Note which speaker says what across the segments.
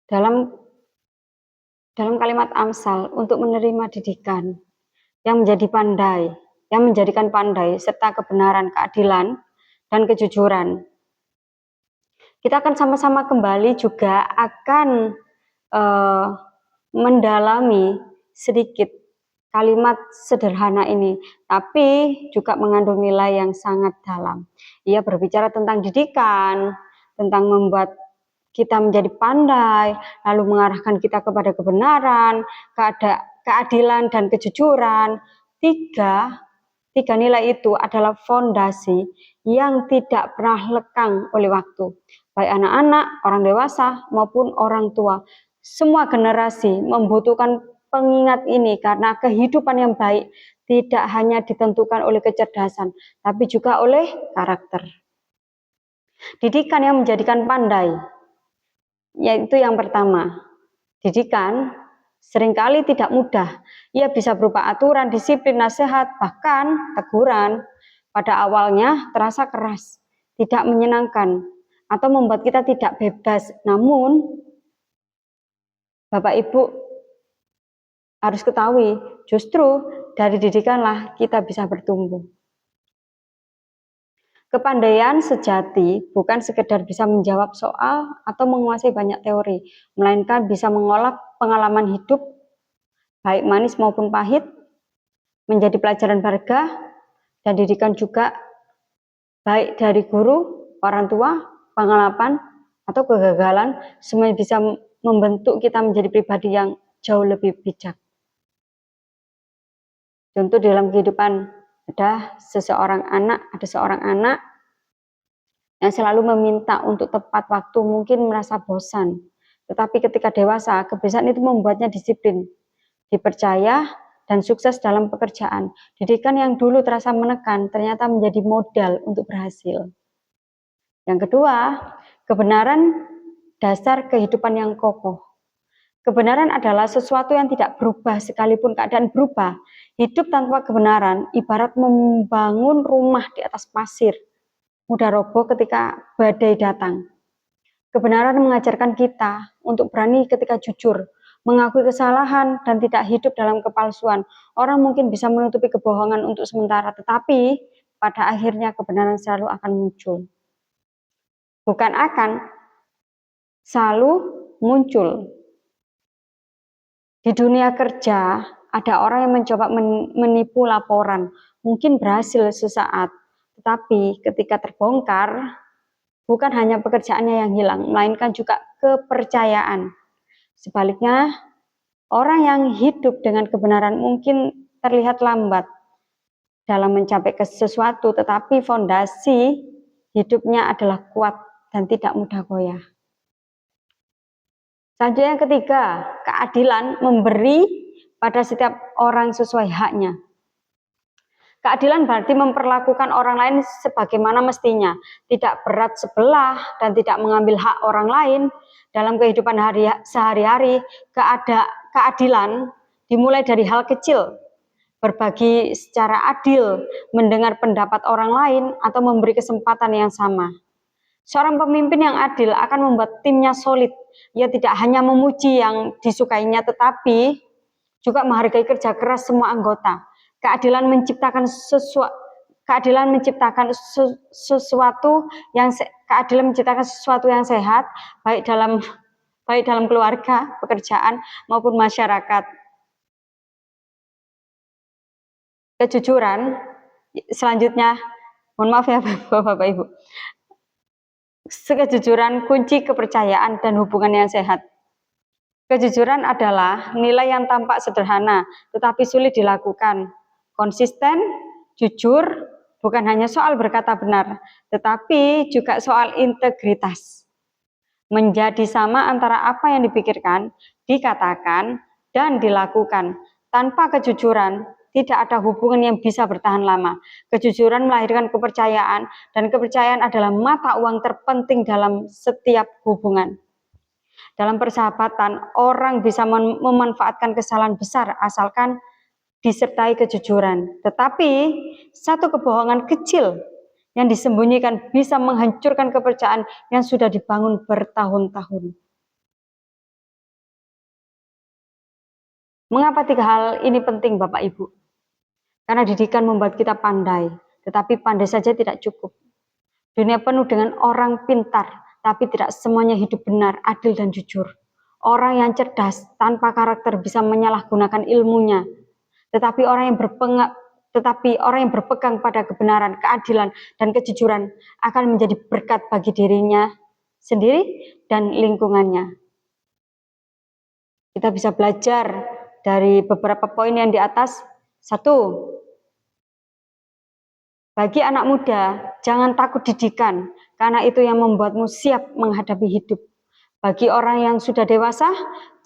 Speaker 1: dalam kalimat Amsal untuk menerima didikan yang menjadikan pandai serta kebenaran, keadilan, dan kejujuran. Kita akan sama-sama kembali juga akan mendalami sedikit kalimat sederhana ini, tapi juga mengandung nilai yang sangat dalam. Ia berbicara tentang didikan, tentang membuat kita menjadi pandai, lalu mengarahkan kita kepada kebenaran, keadilan, dan kejujuran. Tiga nilai itu adalah fondasi yang tidak pernah lekang oleh waktu. Baik anak-anak, orang dewasa, maupun orang tua. Semua generasi membutuhkan pengingat ini karena kehidupan yang baik tidak hanya ditentukan oleh kecerdasan, tapi juga oleh karakter. Didikan yang menjadikan pandai, yaitu yang pertama, didikan seringkali tidak mudah. Ia bisa berupa aturan, disiplin, nasihat, bahkan teguran. Pada awalnya terasa keras, tidak menyenangkan, atau membuat kita tidak bebas. Namun, Bapak Ibu harus ketahui, justru dari didikanlah kita bisa bertumbuh. Kepandaian sejati bukan sekedar bisa menjawab soal atau menguasai banyak teori, melainkan bisa mengolah pengalaman hidup, baik manis maupun pahit, menjadi pelajaran berharga, dan didikan juga baik dari guru, orang tua, pengalaman, atau kegagalan, semuanya bisa membentuk kita menjadi pribadi yang jauh lebih bijak. Contoh dalam kehidupan, ada seorang anak yang selalu meminta untuk tepat waktu, mungkin merasa bosan. Tetapi ketika dewasa, kebiasaan itu membuatnya disiplin, dipercaya, dan sukses dalam pekerjaan. Didikan yang dulu terasa menekan, ternyata menjadi modal untuk berhasil. Yang kedua, kebenaran dasar kehidupan yang kokoh. Kebenaran adalah sesuatu yang tidak berubah sekalipun keadaan berubah. Hidup tanpa kebenaran ibarat membangun rumah di atas pasir, mudah roboh ketika badai datang. Kebenaran mengajarkan kita untuk berani ketika jujur, mengakui kesalahan, dan tidak hidup dalam kepalsuan. Orang mungkin bisa menutupi kebohongan untuk sementara, tetapi pada akhirnya kebenaran selalu akan muncul. Bukan akan, selalu muncul. Di dunia kerja, ada orang yang mencoba menipu laporan, mungkin berhasil sesaat, tetapi ketika terbongkar, bukan hanya pekerjaannya yang hilang, melainkan juga kepercayaan. Sebaliknya, orang yang hidup dengan kebenaran mungkin terlihat lambat dalam mencapai ke sesuatu, tetapi fondasi hidupnya adalah kuat dan tidak mudah goyah. Selanjutnya yang ketiga, keadilan memberi pada setiap orang sesuai haknya. Keadilan berarti memperlakukan orang lain sebagaimana mestinya, tidak berat sebelah dan tidak mengambil hak orang lain. Dalam kehidupan sehari-hari, keadilan dimulai dari hal kecil, berbagi secara adil, mendengar pendapat orang lain, atau memberi kesempatan yang sama. Seorang pemimpin yang adil akan membuat timnya solid. Ia tidak hanya memuji yang disukainya, tetapi juga menghargai kerja keras semua anggota. Keadilan menciptakan sesuatu yang sehat, baik dalam keluarga, pekerjaan, maupun masyarakat. Kejujuran, selanjutnya, mohon maaf ya Bapak Ibu. Kejujuran kunci kepercayaan dan hubungan yang sehat. Kejujuran adalah nilai yang tampak sederhana, tetapi sulit dilakukan. Konsisten, jujur, bukan hanya soal berkata benar, tetapi juga soal integritas. Menjadi sama antara apa yang dipikirkan, dikatakan, dan dilakukan. Tanpa kejujuran, tidak ada hubungan yang bisa bertahan lama. Kejujuran melahirkan kepercayaan, dan kepercayaan adalah mata uang terpenting dalam setiap hubungan. Dalam persahabatan, orang bisa memanfaatkan kesalahan besar asalkan disertai kejujuran. Tetapi, satu kebohongan kecil yang disembunyikan bisa menghancurkan kepercayaan yang sudah dibangun bertahun-tahun. Mengapa 3 hal ini penting Bapak Ibu? Karena didikan membuat kita pandai, tetapi pandai saja tidak cukup. Dunia penuh dengan orang pintar, tapi tidak semuanya hidup benar, adil dan jujur. Orang yang cerdas tanpa karakter bisa menyalahgunakan ilmunya, tetapi orang yang berpegang pada kebenaran, keadilan, dan kejujuran akan menjadi berkat bagi dirinya sendiri dan lingkungannya. Kita bisa belajar dari beberapa poin yang di atas. 1. Bagi anak muda, jangan takut didikan, karena itu yang membuatmu siap menghadapi hidup. Bagi orang yang sudah dewasa,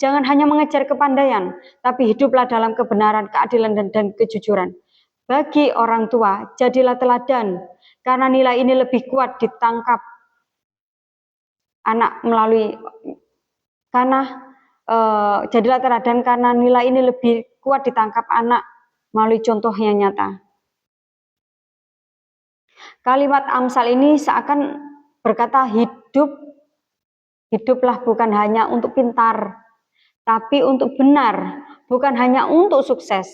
Speaker 1: jangan hanya mengejar kepandaian, tapi hiduplah dalam kebenaran, keadilan, dan kejujuran. Bagi orang tua, jadilah teladan, karena nilai ini lebih kuat ditangkap anak melalui jadilah teladan karena nilai ini lebih kuat ditangkap anak melalui contoh yang nyata. Kalimat Amsal ini seakan berkata hiduplah bukan hanya untuk pintar, tapi untuk benar, bukan hanya untuk sukses,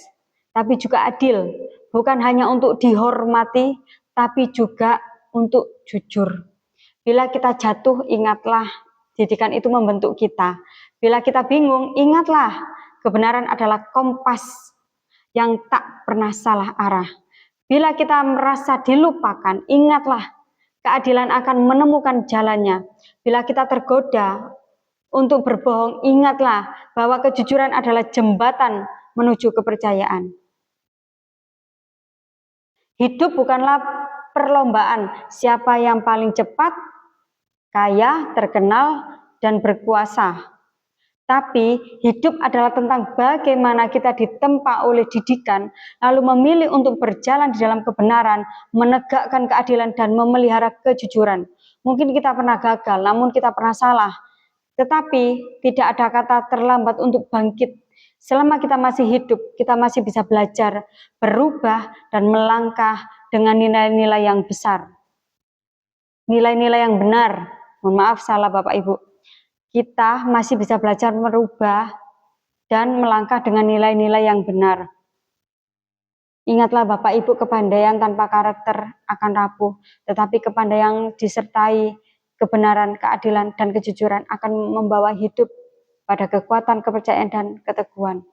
Speaker 1: tapi juga adil, bukan hanya untuk dihormati, tapi juga untuk jujur. Bila kita jatuh, ingatlah, didikan itu membentuk kita. Bila kita bingung, ingatlah, kebenaran adalah kompas yang tak pernah salah arah. Bila kita merasa dilupakan, ingatlah, keadilan akan menemukan jalannya. Bila kita tergoda untuk berbohong, ingatlah bahwa kejujuran adalah jembatan menuju kepercayaan. Hidup bukanlah perlombaan siapa yang paling cepat, kaya, terkenal, dan berkuasa. Tapi hidup adalah tentang bagaimana kita ditempa oleh didikan, lalu memilih untuk berjalan di dalam kebenaran, menegakkan keadilan, dan memelihara kejujuran. Mungkin kita pernah gagal, namun kita pernah salah. Tetapi tidak ada kata terlambat untuk bangkit. Selama kita masih hidup, kita masih bisa belajar, berubah, dan melangkah dengan nilai-nilai yang besar. Nilai-nilai yang benar. Mohon maaf salah Bapak Ibu. Kita masih bisa belajar merubah dan melangkah dengan nilai-nilai yang benar. Ingatlah Bapak Ibu, kepandaian tanpa karakter akan rapuh, tetapi kepandaian disertai kebenaran, keadilan, dan kejujuran akan membawa hidup pada kekuatan, kepercayaan, dan keteguhan.